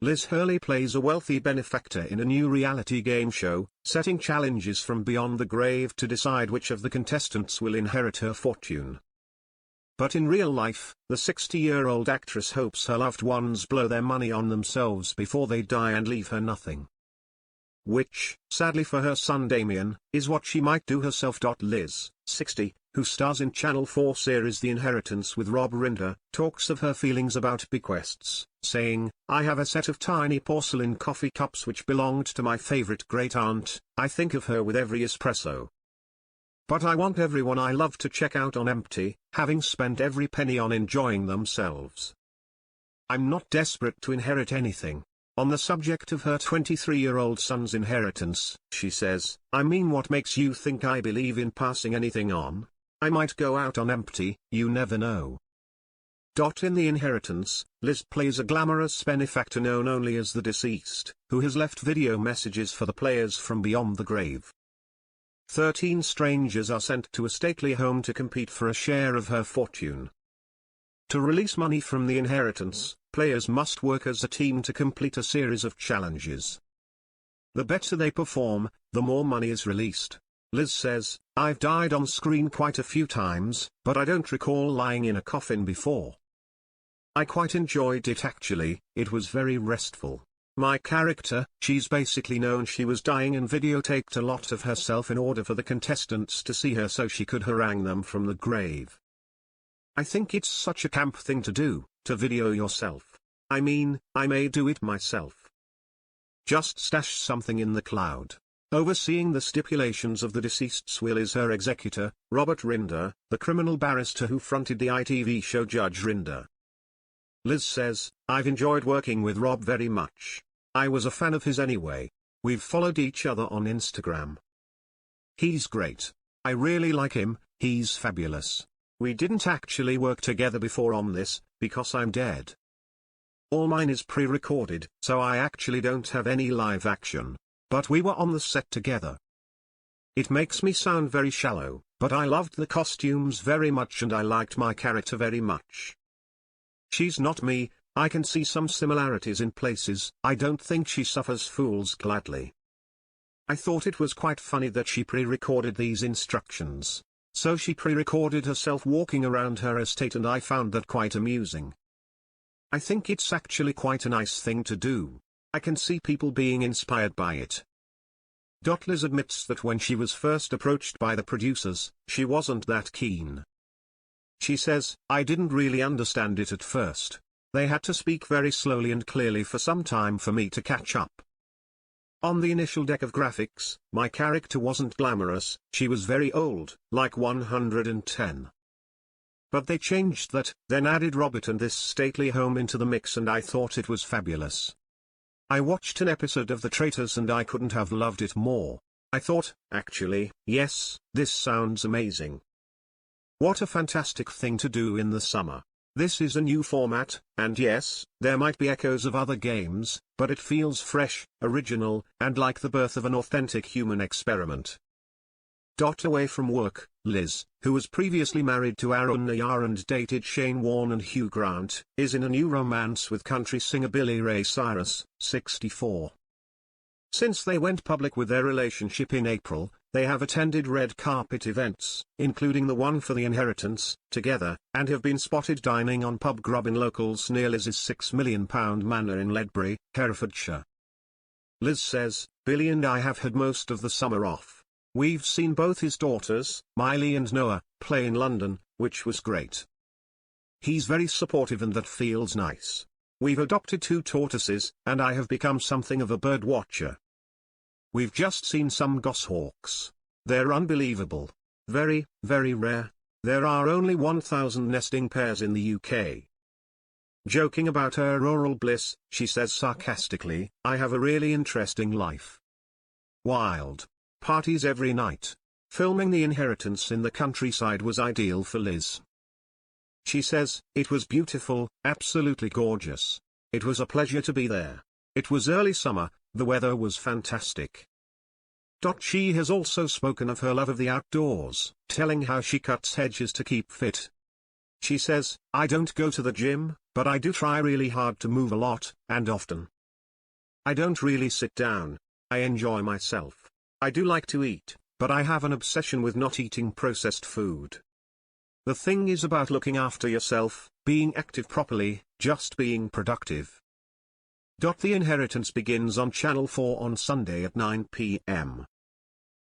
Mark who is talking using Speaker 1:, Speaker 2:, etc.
Speaker 1: Liz Hurley plays a wealthy benefactor in a new reality game show, setting challenges from beyond the grave to decide which of the contestants will inherit her fortune. But in real life, the 60-year-old actress hopes her loved ones blow their money on themselves before they die and leave her nothing. Which, sadly for her son Damien, is what she might do herself. Liz, 60, who stars in Channel 4 series The Inheritance with Rob Rinder, talks of her feelings about bequests, saying, "I have a set of tiny porcelain coffee cups which belonged to my favorite great-aunt. I think of her with every espresso. But I want everyone I love to check out on empty, having spent every penny on enjoying themselves. I'm not desperate to inherit anything." On the subject of her 23-year-old son's inheritance, she says, "I mean, what makes you think I believe in passing anything on? I might go out on empty, you never know." In The Inheritance, Liz plays a glamorous benefactor known only as the deceased, who has left video messages for the players from beyond the grave. 13 strangers are sent to a stately home to compete for a share of her fortune. To release money from the inheritance, players must work as a team to complete a series of challenges. The better they perform, the more money is released. Liz says, "I've died on screen quite a few times, but I don't recall lying in a coffin before. I quite enjoyed it actually, it was very restful. My character, she's basically known she was dying and videotaped a lot of herself in order for the contestants to see her so she could harangue them from the grave. I think it's such a camp thing to do, to video yourself. I mean, I may do it myself. Just stash something in the cloud." Overseeing the stipulations of the deceased's will is her executor, Robert Rinder, the criminal barrister who fronted the ITV show Judge Rinder. Liz says, "I've enjoyed working with Rob very much. I was a fan of his anyway. We've followed each other on Instagram. He's great. I really like him, he's fabulous. We didn't actually work together before on this, because I'm dead. All mine is pre-recorded, so I actually don't have any live action. But we were on the set together. It makes me sound very shallow, but I loved the costumes very much and I liked my character very much. She's not me, I can see some similarities in places. I don't think she suffers fools gladly. I thought it was quite funny that she pre-recorded these instructions. So she pre-recorded herself walking around her estate and I found that quite amusing. I think it's actually quite a nice thing to do. I can see people being inspired by it." Liz admits that when she was first approached by the producers, she wasn't that keen. She says, "I didn't really understand it at first. They had to speak very slowly and clearly for some time for me to catch up. On the initial deck of graphics, my character wasn't glamorous, she was very old, like 110. But they changed that, then added Robert and this stately home into the mix and I thought it was fabulous. I watched an episode of The Traitors and I couldn't have loved it more. I thought, actually, yes, this sounds amazing. What a fantastic thing to do in the summer. This is a new format, and yes, there might be echoes of other games, but it feels fresh, original, and like the birth of an authentic human experiment." Away from work, Liz, who was previously married to Aaron Nayar and dated Shane Warne and Hugh Grant, is in a new romance with country singer Billy Ray Cyrus, 64. Since they went public with their relationship in April, they have attended red carpet events, including the one for The Inheritance, together, and have been spotted dining on pub grub in locals near Liz's £6 million manor in Ledbury, Herefordshire. Liz says, "Billy and I have had most of the summer off. We've seen both his daughters, Miley and Noah, play in London, which was great. He's very supportive and that feels nice. We've adopted 2 tortoises, and I have become something of a bird watcher. We've just seen some goshawks. They're unbelievable. Very, very rare. There are only 1,000 nesting pairs in the UK." Joking about her rural bliss, she says sarcastically, "I have a really interesting life. Wild. Parties every night." Filming The Inheritance in the countryside was ideal for Liz. She says, "It was beautiful, absolutely gorgeous. It was a pleasure to be there. It was early summer, the weather was fantastic." She has also spoken of her love of the outdoors, telling how she cuts hedges to keep fit. She says, "I don't go to the gym, but I do try really hard to move a lot, and often. I don't really sit down. I enjoy myself. I do like to eat, but I have an obsession with not eating processed food. The thing is about looking after yourself, being active properly, just being productive. The Inheritance begins on Channel 4 on Sunday at 9 p.m.